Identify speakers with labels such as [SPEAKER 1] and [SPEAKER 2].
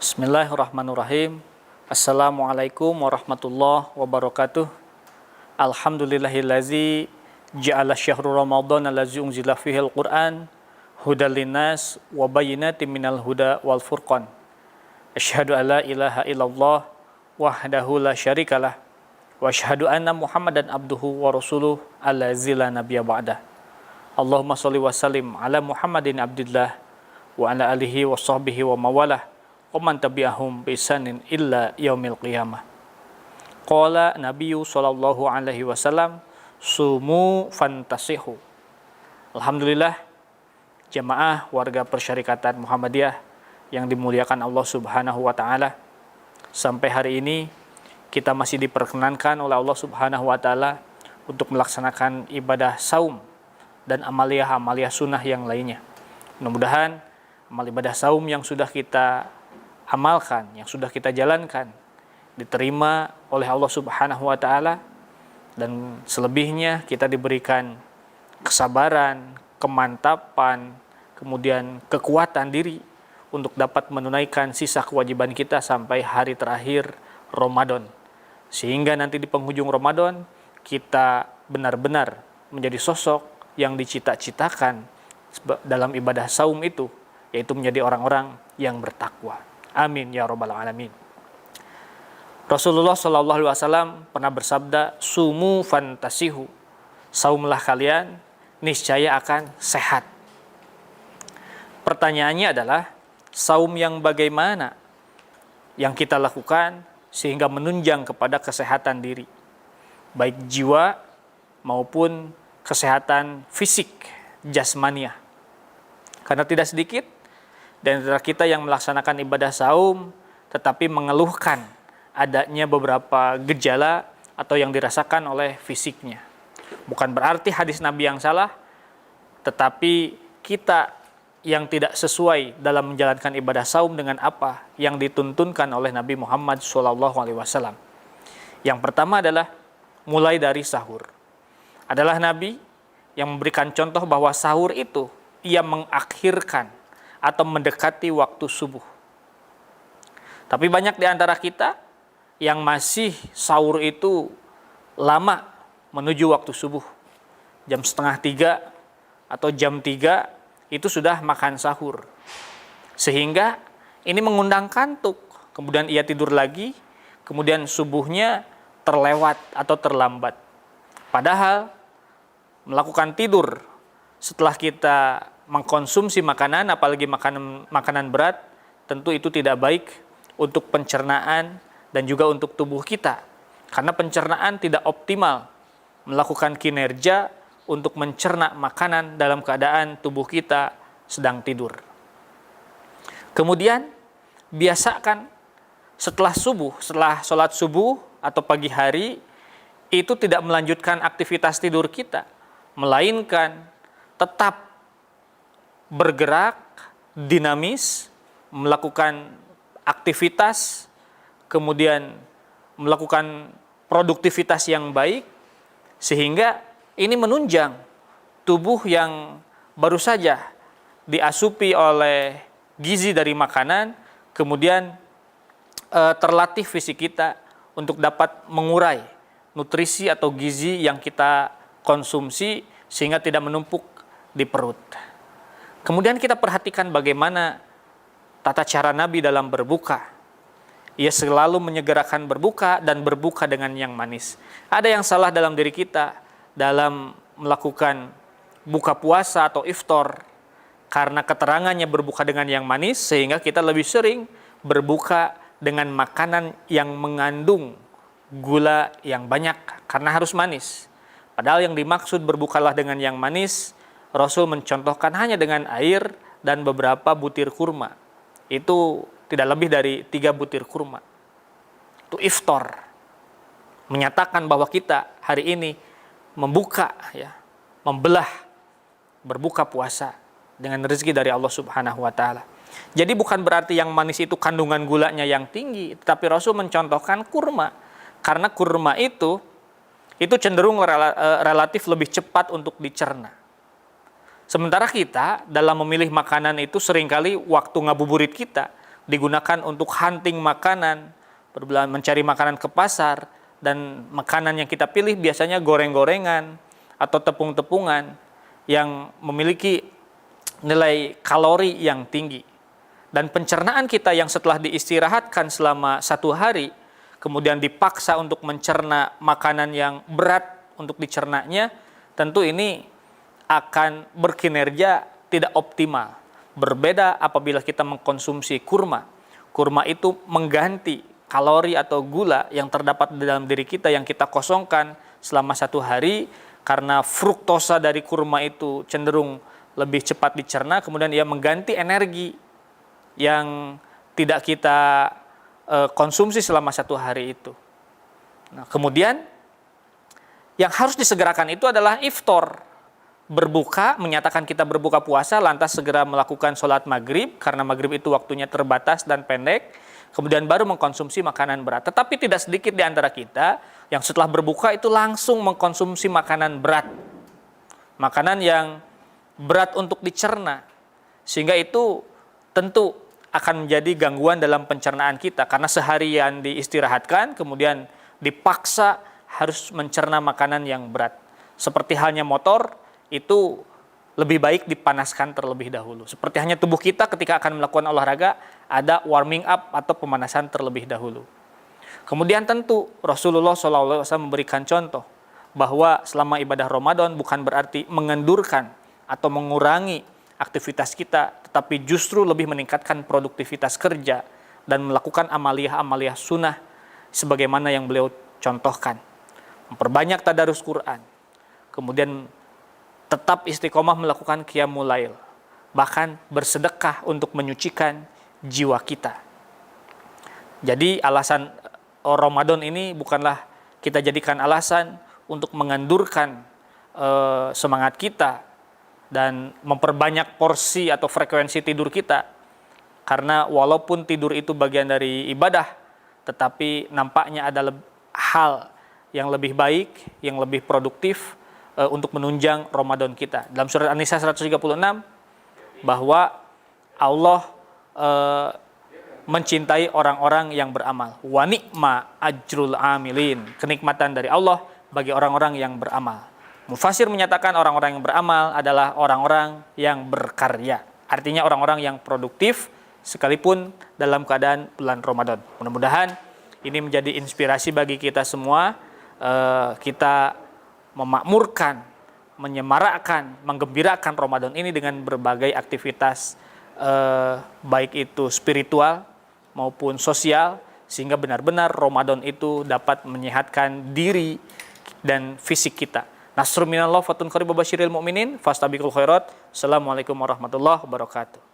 [SPEAKER 1] Bismillahirrahmanirrahim. Assalamualaikum warahmatullahi wabarakatuh. Alhamdulillahillazi ja'ala syahrul ramadhan allazi unzila fihil Qur'an hudal linnas wa bayyinatin minal huda wal furqan. Asyhadu an la ilaha illallah wahdahu la syarikalah wa asyhadu anna Muhammadan abduhu wa rasuluh allazi la nabiyya ba'dah. Allahumma shalli wa sallim ala Muhammadin abdillah wa ala alihi wa sahbihi wa mawalah Oman tabi'ahum bisanin illa yaumil qiyamah. Qala Nabiyyu sallallahu alaihi wasallam sumu fantasihu. Alhamdulillah jamaah warga persyarikatan Muhammadiyah yang dimuliakan Allah Subhanahu wa taala. Sampai hari ini kita masih diperkenankan oleh Allah Subhanahu wa taala untuk melaksanakan ibadah saum dan amaliyah sunnah yang lainnya. Mudah-mudahan amal ibadah saum yang sudah kita amalkan, yang sudah kita jalankan diterima oleh Allah Subhanahu wa taala, dan selebihnya kita diberikan kesabaran, kemantapan, kemudian kekuatan diri untuk dapat menunaikan sisa kewajiban kita sampai hari terakhir Ramadan, sehingga nanti di penghujung Ramadan kita benar-benar menjadi sosok yang dicita-citakan dalam ibadah saum itu, yaitu menjadi orang-orang yang bertakwa. Amin ya rabbal alamin. Rasulullah sallallahu alaihi wasallam pernah bersabda, sumu fantasihu. Saumlah kalian, niscaya akan sehat. Pertanyaannya adalah, saum yang bagaimana yang kita lakukan sehingga menunjang kepada kesehatan diri, baik jiwa maupun kesehatan fisik jasmaniah. Karena tidak sedikit dan antara kita yang melaksanakan ibadah saum tetapi mengeluhkan adanya beberapa gejala atau yang dirasakan oleh fisiknya. Bukan berarti hadis Nabi yang salah, tetapi kita yang tidak sesuai dalam menjalankan ibadah saum dengan apa yang dituntunkan oleh Nabi Muhammad SAW. Yang pertama adalah mulai dari sahur. Adalah Nabi yang memberikan contoh bahwa sahur itu ia mengakhirkan atau mendekati waktu subuh. Tapi banyak di antara kita yang masih sahur itu lama menuju waktu subuh. Jam 2:30 atau jam 3 itu sudah makan sahur. Sehingga ini mengundang kantuk. Kemudian ia tidur lagi, kemudian subuhnya terlewat atau terlambat. Padahal melakukan tidur setelah kita mengkonsumsi makanan, apalagi makanan berat, tentu itu tidak baik untuk pencernaan dan juga untuk tubuh kita. Karena pencernaan tidak optimal melakukan kinerja untuk mencerna makanan dalam keadaan tubuh kita sedang tidur. Kemudian biasakan setelah sholat subuh atau pagi hari, itu tidak melanjutkan aktivitas tidur kita, melainkan tetap bergerak, dinamis, melakukan aktivitas, kemudian melakukan produktivitas yang baik, sehingga ini menunjang tubuh yang baru saja diasupi oleh gizi dari makanan, kemudian terlatih fisik kita untuk dapat mengurai nutrisi atau gizi yang kita konsumsi sehingga tidak menumpuk di perut. Kemudian kita perhatikan bagaimana tata cara Nabi dalam berbuka. Ia selalu menyegerakan berbuka dan berbuka dengan yang manis. Ada yang salah dalam diri kita dalam melakukan buka puasa atau iftar karena keterangannya berbuka dengan yang manis, sehingga kita lebih sering berbuka dengan makanan yang mengandung gula yang banyak karena harus manis. Padahal yang dimaksud berbukalah dengan yang manis, Rasul mencontohkan hanya dengan air dan beberapa butir kurma. Itu tidak lebih dari 3 butir kurma. Itu iftar. Menyatakan bahwa kita hari ini membuka, membelah, berbuka puasa dengan rezeki dari Allah Subhanahu wa taala. Jadi bukan berarti yang manis itu kandungan gulanya yang tinggi, tetapi Rasul mencontohkan kurma. Karena kurma itu cenderung relatif lebih cepat untuk dicerna. Sementara kita dalam memilih makanan itu seringkali waktu ngabuburit kita digunakan untuk hunting makanan, mencari makanan ke pasar, dan makanan yang kita pilih biasanya goreng-gorengan atau tepung-tepungan yang memiliki nilai kalori yang tinggi. Dan pencernaan kita yang setelah diistirahatkan selama 1 hari, kemudian dipaksa untuk mencerna makanan yang berat untuk dicernanya, tentu ini akan berkinerja tidak optimal. Berbeda apabila kita mengkonsumsi kurma. Kurma itu mengganti kalori atau gula yang terdapat di dalam diri kita yang kita kosongkan selama 1 hari, karena fruktosa dari kurma itu cenderung lebih cepat dicerna, kemudian ia mengganti energi yang tidak kita konsumsi selama 1 hari itu. Nah, kemudian yang harus disegerakan itu adalah iftar, berbuka, menyatakan kita berbuka puasa, lantas segera melakukan sholat maghrib, karena maghrib itu waktunya terbatas dan pendek, kemudian baru mengkonsumsi makanan berat. Tetapi tidak sedikit di antara kita yang setelah berbuka itu langsung mengkonsumsi makanan berat, makanan yang berat untuk dicerna, sehingga itu tentu akan menjadi gangguan dalam pencernaan kita, karena seharian diistirahatkan, kemudian dipaksa harus mencerna makanan yang berat. Seperti halnya motor, itu lebih baik dipanaskan terlebih dahulu. Seperti hanya tubuh kita ketika akan melakukan olahraga, ada warming up atau pemanasan terlebih dahulu. Kemudian tentu Rasulullah SAW memberikan contoh bahwa selama ibadah Ramadan bukan berarti mengendurkan atau mengurangi aktivitas kita, tetapi justru lebih meningkatkan produktivitas kerja dan melakukan amaliyah-amaliyah sunnah sebagaimana yang beliau contohkan. Memperbanyak tadarus Quran, kemudian tetap istiqomah melakukan qiyamul lail, bahkan bersedekah untuk menyucikan jiwa kita. Jadi alasan Ramadan ini bukanlah kita jadikan alasan untuk mengendurkan semangat kita dan memperbanyak porsi atau frekuensi tidur kita. Karena walaupun tidur itu bagian dari ibadah, tetapi nampaknya ada hal yang lebih baik, yang lebih produktif untuk menunjang Ramadan kita. Dalam surat An-Nisa 136, bahwa Allah mencintai orang-orang yang beramal. Wa ni'ma ajrul amilin. Kenikmatan dari Allah bagi orang-orang yang beramal. Mufasir menyatakan orang-orang yang beramal adalah orang-orang yang berkarya. Artinya orang-orang yang produktif sekalipun dalam keadaan bulan Ramadan. Mudah-mudahan ini menjadi inspirasi bagi kita semua. Kita memakmurkan, menyemarakkan, menggembirakan Ramadan ini dengan berbagai aktivitas baik itu spiritual maupun sosial, sehingga benar-benar Ramadan itu dapat menyehatkan diri dan fisik kita. Nasrun minallah fatun qarib basyiril mu'minin fastabiqul khairat. Assalamualaikum warahmatullahi wabarakatuh.